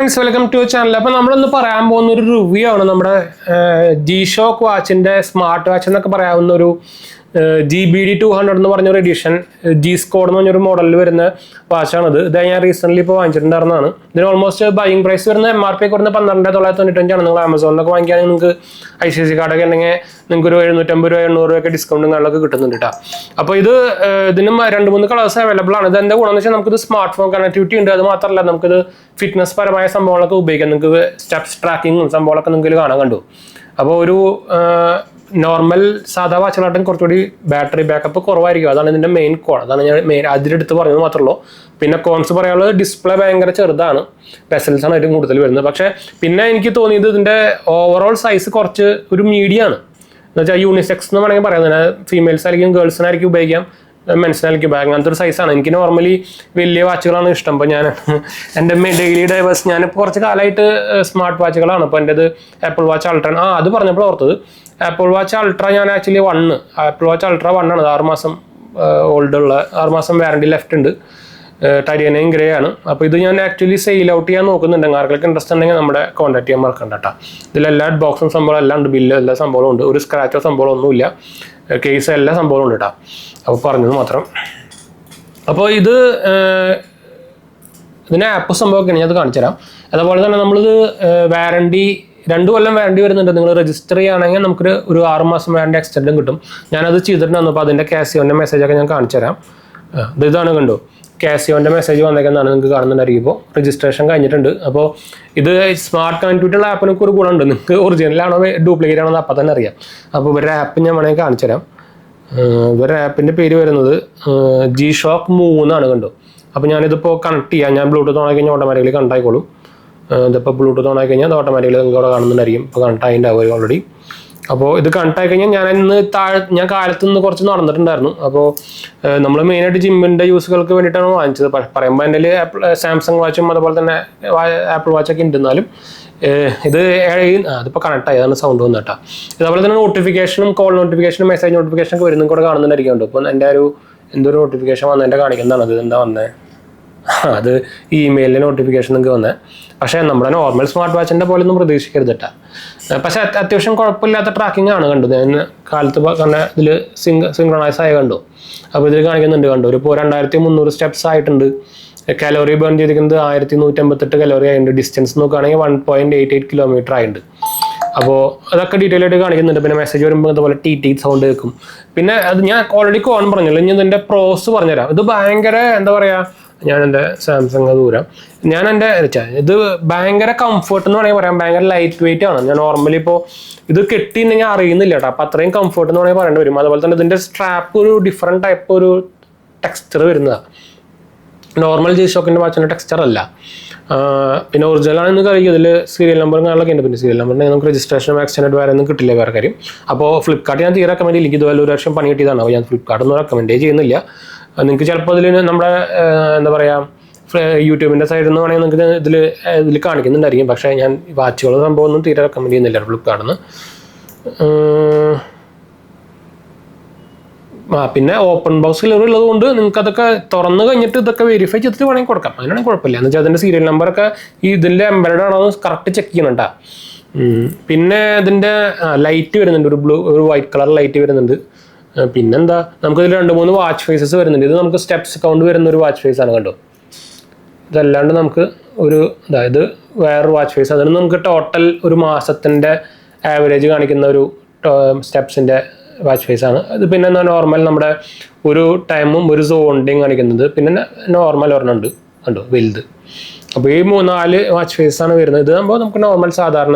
Welcome to channel. അപ്പോൾ നമ്മളൊന്ന് പറയാൻ പോകുന്ന ഒരു റിവ്യൂ ആണ് നമ്മുടെ G-Shock വാച്ചിന്റെ സ്മാർട്ട് വാച്ച് എന്നൊക്കെ പറയാവുന്ന ഒരു GBD 200 എന്ന് പറഞ്ഞൊരു എഡിഷൻ G-Squad എന്ന് പറഞ്ഞൊരു മോഡലിൽ വരുന്ന വാച്ചാണിത്. ഇത് ഞാൻ റീസെന്റ് ഇപ്പോൾ വാങ്ങിച്ചിട്ടുണ്ടായിരുന്നതാണ്. ഇതിന് ഓൾമോസ്റ്റ് ബൈയിങ് പ്രൈസ് വരുന്ന MRP വരുന്ന 12,995 നിങ്ങൾ ആമസോണിലൊക്കെ വാങ്ങിക്കുകയാണെങ്കിൽ നിങ്ങൾക്ക് ICICI കാർഡൊക്കെ ഉണ്ടെങ്കിൽ നിങ്ങൾക്ക് ഒരു 750 രൂപ 800 രൂപയൊക്കെ ഡിസ്കൗണ്ടും കാര്യങ്ങളൊക്കെ കിട്ടുന്നുണ്ട് കേട്ടോ. അപ്പോൾ ഇതിനും 2-3 കളേഴ്സ് അവൈലബിൾ ആണ്. ഇത് എന്താ ഗുണമെന്ന് വെച്ചാൽ നമുക്കിത് സ്മാർട്ട് ഫോൺ കണക്ടിവിറ്റി ഉണ്ട്. അത് മാത്രമല്ല നമുക്കിത് ഫിറ്റ്നസ് പരമായ സംഭവങ്ങളൊക്കെ ഉപയോഗിക്കാം. നിങ്ങൾക്ക് സ്റ്റെപ്സ് ട്രാക്കിങ്ങും സംഭവങ്ങളൊക്കെ നിങ്ങൾക്ക് കാണാൻ കണ്ടു. അപ്പോൾ ഒരു നോർമൽ സാധാ വാച്ചുകളായിട്ടും കുറച്ചുകൂടി ബാറ്ററി ബാക്കപ്പ് കുറവായിരിക്കും. അതാണ് ഇതിൻ്റെ മെയിൻ കോൺ. അതാണ് ഞാൻ അതിലെടുത്ത് പറഞ്ഞത് മാത്രമല്ലോ. പിന്നെ കോൺസ് പറയാനുള്ളത് ഡിസ്പ്ലേ ഭയങ്കര ചെറുതാണ്, പെസൽസ് ആണ് ഏറ്റവും കൂടുതൽ വരുന്നത്. പക്ഷേ പിന്നെ എനിക്ക് തോന്നിയത് ഇതിൻ്റെ ഓവറോൾ സൈസ് കുറച്ച് ഒരു മീഡിയം ആണ്. എന്ന് വെച്ചാൽ യൂണിസെക്സ് എന്ന് വേണമെങ്കിൽ പറയാം. ഫീമെയിൽസ് ആയിരിക്കും ഗേൾസിനായിരിക്കും ഉപയോഗിക്കാം, മെൻസിനായിരിക്കും ഉപയോഗിക്കാം. അങ്ങനത്തെ ഒരു സൈസാണ്. എനിക്ക് നോർമലി വലിയ വാച്ചുകളാണ് ഇഷ്ടം. ഇപ്പോൾ ഞാൻ എൻ്റെ ഡെയിലി ഡൈവേഴ്സ് ഞാനിപ്പോൾ കുറച്ച് കാലമായിട്ട് സ്മാർട്ട് വാച്ചുകളാണ്. ഇപ്പോൾ എൻ്റെത് ആപ്പിൾ വാച്ച് അൾട്ര അത് പറഞ്ഞപ്പോൾ ഓർത്തത് ആപ്പിൾ വാച്ച് അൾട്ര ഞാൻ ആക്ച്വലി ആപ്പിൾ വാച്ച് അൾട്ര 1 ആണ്. 6 മാസം ഓൾഡുള്ള 6 മാസം വാറണ്ടി ലെഫ്റ്റ് ഉണ്ട്. ടൈറ്റാനിയം ഗ്രേ ആണ്. അപ്പോൾ ഇത് ഞാൻ ആക്ച്വലി സെയിൽ ഔട്ട് ചെയ്യാൻ നോക്കുന്നുണ്ട്. ആർക്കൊക്കെ ഇൻട്രസ്റ്റ് ഉണ്ടെങ്കിൽ നമ്മുടെ കോൺടാക്ട് ചെയ്യാൻ മറക്കണ്ട കേട്ടോ. ഇതിലെല്ലാ ബോക്സും സംഭവം എല്ലാം ഉണ്ട്, ബില്ല് എല്ലാ സംഭവവും ഉണ്ട്. ഒരു സ്ക്രാച്ചോ സംഭവം ഒന്നുമില്ല, കേസ് എല്ലാ സംഭവവും ഉണ്ട് കേട്ടോ. അപ്പോൾ പറഞ്ഞത് മാത്രം. അപ്പോൾ ഇതിന് ആപ്പ് സംഭവമൊക്കെയാണ്, ഞാൻ അത് കാണിച്ചു തരാം. അതുപോലെ തന്നെ നമ്മളിത് വാറണ്ടി 2 കൊല്ലം വാറണ്ടി വരുന്നുണ്ട്. നിങ്ങൾ രജിസ്റ്റർ ചെയ്യുകയാണെങ്കിൽ നമുക്കൊരു 6 മാസം വാറണ്ടി എക്സ്റ്റൻഡും കിട്ടും. ഞാനത് ചെയ്തിട്ടുണ്ടായിരുന്നു. അപ്പോൾ അതിൻ്റെ കാസിയോൻ്റെ മെസ്സേജൊക്കെ ഞാൻ കാണിച്ചു തരാം. ഇതാണ് കണ്ടോ, കാസിയോൻ്റെ മെസ്സേജ് വന്നേക്കുന്നതാണ് നിങ്ങൾക്ക് കാണുന്നുണ്ടായിരിക്കും. ഇപ്പോൾ രജിസ്ട്രേഷൻ കഴിഞ്ഞിട്ടുണ്ട്. അപ്പോൾ ഇത് സ്മാർട്ട് കണക്ടിവിറ്റി ഉള്ള ആപ്പിനൊക്കെ ഒരു ഗുണമുണ്ട്. നിങ്ങൾക്ക് ഒറിജിനലാണോ ഡ്യൂപ്ലിക്കേറ്റ് ആണോ എന്ന് അപ്പം തന്നെ അറിയാം. അപ്പോൾ ഇവരുടെ ആപ്പ് ഞാൻ വേണമെങ്കിൽ കാണിച്ചു തരാം. ഇവരുടെ ആപ്പിൻ്റെ പേര് വരുന്നത് G-Shock 3 ആണ്. കണ്ടോ, അപ്പോൾ ഞാനിതിപ്പോൾ കണക്ട് ചെയ്യാം. ഞാൻ ബ്ലൂടൂത്ത് ഓണാക്കി കഴിഞ്ഞാൽ ഓട്ടോമാറ്റിക്കലി കണക്ട് ആയിക്കോളും. ഇതിപ്പോൾ ബ്ലൂടൂത്ത് ഓണാക്കി കഴിഞ്ഞാൽ അത് ഓട്ടോമാറ്റിക്കലി നിങ്ങൾക്ക് അവിടെ കാണുന്നുണ്ടായിരിക്കും. ഇപ്പോൾ കണക്ട് ആയിട്ടുണ്ടാവും ഓൾറെഡി. അപ്പോൾ ഇത് കണക്ട് ആയി കഴിഞ്ഞാൽ ഞാൻ കാലത്ത് നിന്ന് കുറച്ച് നടന്നിട്ടുണ്ടായിരുന്നു. അപ്പോൾ നമ്മൾ മെയിനായിട്ട് ജിമ്മിൻ്റെ യൂസുകൾക്ക് വേണ്ടിയിട്ടാണ് വാങ്ങിച്ചത്. പറയുമ്പോൾ എൻ്റെ സാംസങ് വാച്ചും അതുപോലെ തന്നെ ആപ്പിൾ വാച്ചൊക്കെ ഉണ്ടെന്നാലും അതിപ്പോൾ കണക്ട് ആയി, അതാണ് സൗണ്ട് വന്നു കേട്ടോ. ഇതുപോലെ തന്നെ നോട്ടിഫിക്കേഷനും കോൾ നോട്ടിഫിക്കേഷനും മെസ്സേജ് നോട്ടിഫിക്കേഷനൊക്കെ വരുന്നതും കൂടെ കാണുന്നുണ്ടായിരിക്കും. ഇപ്പോൾ എൻ്റെ എന്തൊരു നോട്ടിഫിക്കേഷൻ വന്നത് എൻ്റെ കാണിക്കുന്നതാണ്. അത് എന്താ വന്നത്, അത് ഇമെയിലിൻ്റെ നോട്ടിഫിക്കേഷൻ നിങ്ങൾക്ക് വന്നത്. പക്ഷേ നമ്മുടെ നോർമൽ സ്മാർട്ട് വാച്ചിൻ്റെ പോലെ ഒന്നും പ്രതീക്ഷിക്കരുത് കേട്ടോ. പക്ഷേ അത്യാവശ്യം കുഴപ്പമില്ലാത്ത ട്രാക്കിംഗ് ആണ് കണ്ടു. ഞാൻ കാലത്ത് കണ്ട ഇതിൽ സിങ്ക്രണൈസ് ആയി കണ്ടു. അപ്പോൾ ഇതിൽ കാണിക്കുന്നുണ്ട് കണ്ടു. ഇപ്പോൾ 2300 സ്റ്റെപ്സ് ആയിട്ടുണ്ട്. കലോറി ബേൺ ചെയ്തിരിക്കുന്നത് 1158 കലോറി ആയിട്ടുണ്ട്. ഡിസ്റ്റൻസ് നോക്കുകയാണെങ്കിൽ 1.88 കിലോമീറ്റർ ആയിട്ടുണ്ട്. അപ്പോൾ അതൊക്കെ ഡീറ്റെയിൽ ആയിട്ട് കാണിക്കുന്നുണ്ട്. പിന്നെ മെസ്സേജ് വരുമ്പോൾ അതുപോലെ ടി സൗണ്ട് കേൾക്കും. പിന്നെ അത് ഞാൻ ഓൾറെഡി കോൺ പറഞ്ഞല്ലോ, ഇനി ഇതിൻ്റെ പ്രോസ് പറഞ്ഞുതരാം. ഇത് ഭയങ്കര എന്താ പറയുക, ഞാൻ എൻ്റെ സാംസങ് ദൂരം ഇത് ഭയങ്കര കംഫർട്ട് എന്ന് വേണമെങ്കിൽ പറയാം. ഭയങ്കര ലൈറ്റ് വെയിറ്റ് ആണ്. ഞാൻ നോർമലി ഇപ്പോൾ ഇത് കെട്ടിയിട്ടുണ്ടെങ്കിൽ അറിയുന്നില്ല കേട്ടോ. അപ്പോൾ അത്രയും കംഫർട്ട് എന്ന് വേണമെങ്കിൽ പറയേണ്ടി വരും. അതുപോലെ തന്നെ ഇതിൻ്റെ സ്ട്രാപ്പ് ഒരു ഡിഫറെൻറ്റ് ടൈപ്പ് ഒരു ടെക്സ്ചർ വരുന്നതാണ്. നോർമൽ G-Shockൻ്റെ വാച്ചിൻ്റെ ടെക്സ്ചർ അല്ല. പിന്നെ ഒറിജിനലാണെന്ന് കഴിയും. ഇതിൽ സീരിയൽ നമ്പറും കാര്യങ്ങളൊക്കെ ഉണ്ട്. പിന്നെ സീരിയൽ നമ്പറിന് നമുക്ക് രജിസ്ട്രേഷൻ എക്സ്റ്റൻഡ് വേറെ ഒന്നും കിട്ടില്ല വേറെ കാര്യം. അപ്പോൾ ഫ്ലിപ്കാർട്ട് ഞാൻ തീരെ റെക്കമെൻഡ് ചെയ്യില്ല. ഇതുപോലെ ഒരു വർഷം പണി കിട്ടിയതാണ്. അപ്പോൾ ഞാൻ ഫ്ലിപ്കാർട്ടൊന്നും റെക്കമെൻഡ് ചെയ്യുന്നില്ല. നിങ്ങൾക്ക് ചിലപ്പോൾ ഇതിൽ നമ്മുടെ എന്താ പറയുക യൂട്യൂബിൻ്റെ സൈഡിൽ നിന്ന് വേണമെങ്കിൽ നിങ്ങൾക്ക് ഇതിൽ കാണിക്കുന്നുണ്ടായിരിക്കും. പക്ഷേ ഞാൻ വാച്ചുകൾ സംഭവം ഒന്നും തീരെ റെക്കമെൻഡ് ചെയ്യുന്നില്ല ഫ്ലിപ്കാർട്ടിൽ നിന്ന്. പിന്നെ ഓപ്പൺ ബോക്സ് ഡെലിവറി ഉള്ളത് കൊണ്ട് നിങ്ങൾക്ക് അതൊക്കെ തുറന്ന് കഴിഞ്ഞിട്ട് ഇതൊക്കെ വെരിഫൈ ചെയ്തിട്ട് വേണമെങ്കിൽ കൊടുക്കാം. അതിനാണെങ്കിൽ കുഴപ്പമില്ല. എന്ന് വെച്ചാൽ അതിൻ്റെ സീരിയൽ നമ്പറൊക്കെ ഇതിൻ്റെ എംബഡഡ് ആണോ കറക്റ്റ് ചെക്ക് ചെയ്യണം കേട്ടോ. പിന്നെ ഇതിൻ്റെ ലൈറ്റ് വരുന്നുണ്ട്, ഒരു വൈറ്റ് കളർ ലൈറ്റ് വരുന്നുണ്ട്. പിന്നെന്താ, നമുക്കിതിൽ 2-3 വാച്ച് ഫേസസ് വരുന്നുണ്ട്. ഇത് നമുക്ക് സ്റ്റെപ്സ് കൗണ്ട് വരുന്ന ഒരു വാച്ച് ഫേസ് ആണ് കണ്ടോ. ഇതല്ലാണ്ട് നമുക്ക് അതായത് വേറൊരു വാച്ച് ഫേസ്, അതിന് നമുക്ക് ടോട്ടൽ ഒരു മാസത്തിൻ്റെ ആവറേജ് കാണിക്കുന്ന ഒരു സ്റ്റെപ്സിൻ്റെ വാച്ച് ഫേസ് ആണ് ഇത്. പിന്നെ നോർമൽ നമ്മുടെ ഒരു ടൈമും ഒരു സോണിൻ്റെയും കാണിക്കുന്നത്. പിന്നെ നോർമൽ ഒരെണ്ണമുണ്ട് കണ്ടോ വലുത്. അപ്പോൾ ഈ 3-4 വാച്ച് ഫേസ് ആണ് വരുന്നത്. ഇത് നമുക്ക് നോർമൽ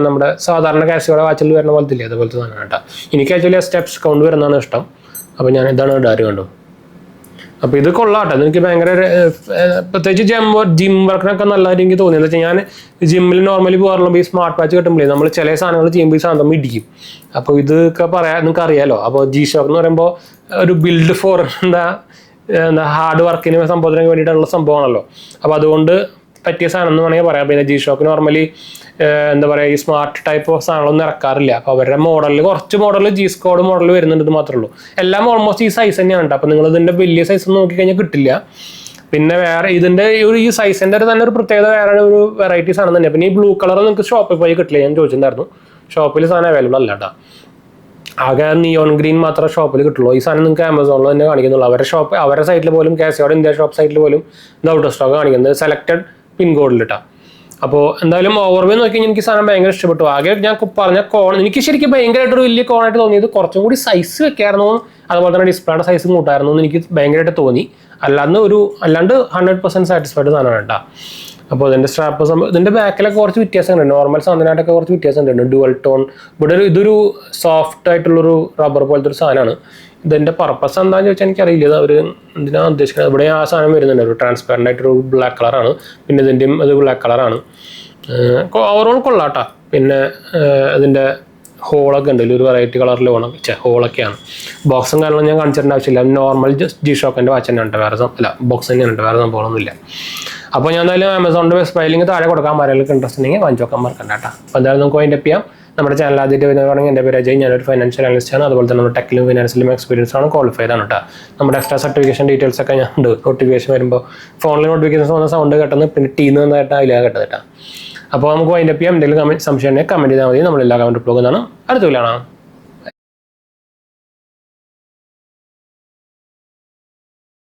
നമ്മുടെ സാധാരണ കാസിയോടെ വാച്ചിൽ വരുന്ന പോലത്തെ ഇല്ലേ, അതുപോലത്തെ സാധനം കേട്ടോ. എനിക്ക് ആക്ച്വലി ആ സ്റ്റെപ്സ് കൗണ്ട് വരുന്നതാണ് ഇഷ്ടം. അപ്പോൾ ഞാൻ ഇതാണ് ഇടാറ് കണ്ടോ. അപ്പോൾ ഇത് കൊള്ളാട്ടോ. അതെനിക്ക് ഭയങ്കര പ്രത്യേകിച്ച് ജിം വർക്കിനൊക്കെ നല്ലതായിട്ട് എനിക്ക് തോന്നിയത് വെച്ചാൽ ഞാൻ ജിമ്മിൽ നോർമലി പോകാറുള്ള ഈ സ്മാർട്ട് വാച്ച് കിട്ടുമ്പോഴേ നമ്മൾ ചില സാധനങ്ങൾ ചെയ്യുമ്പോൾ ഈ സാധനം ഇടിക്കും. അപ്പോൾ ഇതൊക്കെ നിങ്ങൾക്ക് അറിയാലോ. അപ്പോൾ G-Shock എന്ന് പറയുമ്പോൾ ഒരു ബിൽഡ് ഫോർ എന്താ ഹാർഡ് വർക്കിന് സംഭവത്തിന് വേണ്ടിയിട്ടുള്ള സംഭവമാണല്ലോ. അപ്പോൾ അതുകൊണ്ട് പറ്റിയ സാധനം എന്ന് വേണമെങ്കിൽ പറയാം. പിന്നെ G-Shock നോർമലി എന്താ പറയുക ഈ സ്മാർട്ട് ടൈപ്പ് ഓഫ് സാധനങ്ങളൊന്നും ഇറക്കാറില്ല. അപ്പോൾ അവരുടെ മോഡലിൽ കുറച്ച് മോഡൽ G-Squad മോഡൽ വരുന്നുണ്ട്. ഇത് മാത്രമേ ഉള്ളൂ. എല്ലാം ഓൾമോസ്റ്റ് ഈ സൈസ് തന്നെയാണ് കേട്ടോ. അപ്പോൾ നിങ്ങൾ ഇതിൻ്റെ വലിയ സൈസ് നോക്കിക്കഴിഞ്ഞാൽ കിട്ടില്ല. പിന്നെ വേറെ ഇതിന്റെ ഈ സൈസിന്റെ തന്നെ ഒരു പ്രത്യേകത വേറെ ഒരു വെറൈറ്റീസ് ആണ് തന്നെ. പിന്നെ ഈ ബ്ലൂ കളർ നിങ്ങൾക്ക് ഷോപ്പിൽ പോയി കിട്ടില്ല, ഞാൻ ചോദിച്ചിട്ടുണ്ടായിരുന്നു. ഷോപ്പിൽ സാധനം അവൈലബിൾ അല്ല കേട്ടോ. ആകെ നിയോൺ ഗ്രീൻ മാത്രമേ ഷോപ്പിൽ കിട്ടുള്ളൂ. ഈ സാധനം നിങ്ങൾക്ക് ആമസോണിൽ തന്നെ കാണിക്കുന്നുള്ളൂ. അവരുടെ സൈറ്റിൽ പോലും, കാസിയോടെ ഇന്ത്യ ഷോപ്പ് സൈറ്റിൽ പോലും ഇത് ഔട്ട് ഓഫ് സ്റ്റോക്ക് കാണിക്കുന്നത് സെലക്ടഡ് പിൻകോഡിൽ ഇട്ടാ. അപ്പോൾ എന്തായാലും ഓവർവ്യൂ നോക്കി എനിക്ക് സാധനം ഭയങ്കര ഇഷ്ടപ്പെട്ടു. ആകെ ഞാൻ പറഞ്ഞ കോൺ എനിക്ക് ശരിക്കും ഭയങ്കരമായിട്ടൊരു വലിയ കോണായിട്ട് തോന്നിയത് കുറച്ചും കൂടി സൈസ് വെക്കായിരുന്നു, അതുപോലെ തന്നെ ഡിസ്പ്ലേയുടെ സൈസ് കൂട്ടായിരുന്നു എന്ന് എനിക്ക് ഭയങ്കരമായിട്ട് തോന്നി. അല്ലാണ്ട് 100% സാറ്റിസ്ഫൈഡ് സാധനമാണ് കേട്ടോ. അപ്പോൾ ഇതിൻ്റെ സ്ട്രാപ്പ് ഇതിൻ്റെ ബാക്കിലൊക്കെ കുറച്ച് വ്യത്യാസമുണ്ട്. നോർമൽ സാധനമായിട്ടൊക്കെ കുറച്ച് വ്യത്യാസമുണ്ട്. ഡുവൽ ടോൺ ഇതൊരു സോഫ്റ്റ് ആയിട്ടുള്ളൊരു റബ്ബർ പോലത്തെ ഒരു സാധനമാണ്. ഇതിൻ്റെ പർപ്പസ് എന്താണെന്ന് ചോദിച്ചാൽ എനിക്കറിയില്ല. ഇത് അവർ എന്തിനാണ് ഉദ്ദേശിക്കുന്നത്. ഇവിടെ ആ സാധനം വരുന്നുണ്ട്, ഒരു ട്രാൻസ്പെറൻ്റ് ആയിട്ടൊരു ബ്ലാക്ക് കളറാണ്. പിന്നെ ഇതിൻ്റെയും അത് ബ്ലാക്ക് കളറാണ്. ഓവറോൾ കൊള്ളാട്ടോ. പിന്നെ ഇതിൻ്റെ ഹോളൊക്കെ ഉണ്ട്, ഒരു വെറൈറ്റി കളറിൽ ഹോളൊക്കെയാണ്. ബോക്സും കാരണം ഞാൻ കാണിച്ചിട്ട് ആവശ്യമില്ല. നോർമൽ ജി ഷോക്കിൻ്റെ വാച്ച് തന്നെ ഉണ്ട്, വേറെ ബോക്സ് തന്നെയാണ് ഉണ്ട്, വേറെ സംഭവമൊന്നുമില്ല. അപ്പോൾ ഞാൻ എന്തായാലും ആമസോണിൻ്റെ ബെസ്റ്റ് ബൈ ലിങ്ക് താഴെ കൊടുക്കാൻ ആരെങ്കിലും ഇൻട്രസ്റ്റ് ഉണ്ടെങ്കിൽ വാങ്ങിച്ച് നോക്കാൻ മറക്കണ്ട കേട്ടോ. അപ്പോൾ എന്തായാലും നമുക്ക് അതിൻ്റെ ചെയ്യാം. നമ്മുടെ ചാനൽ ആദ്യമായിട്ട് വരുന്നതാണെങ്കിൽ എൻ്റെ പേര് അജയ്, ഞാനൊരു ഫൈനാൻഷ്യൽ അനലിസ്റ്റ് ആണ്. അതുപോലെ തന്നെ നമ്മുടെ ടെക്കിലും ഫിനാൻസിലും എക്സ്പീരിയൻസ് ആണ്, ക്വാളിഫൈഡ് ആണ് കേട്ടോ. നമ്മുടെ എക്സ്ട്രാ സർട്ടിഫിക്കേഷൻ ഡീറ്റെയിൽസ് ഒക്കെ ഞാൻ ഉണ്ട്. നോട്ടിഫിക്കേഷൻ വരുമ്പോൾ ഫോണിൽ നോട്ടിഫിക്കേഷൻ വന്ന സൗണ്ട് കേട്ടെന്ന് പിന്നെ ടീന്ന് വന്നതായിട്ട് അതിലാണ് കേട്ടത് കേട്ടോ. അപ്പോൾ നമുക്ക് അതിൻ്റെ ചെയ്യാം. എന്തെങ്കിലും സംശയം ഉണ്ടെങ്കിൽ കമൻറ്റ് ചെയ്താൽ മതി. നമ്മളെല്ലാ കമൻറ്റ് പോകുന്നതാണ്. അടുത്ത കാണാം.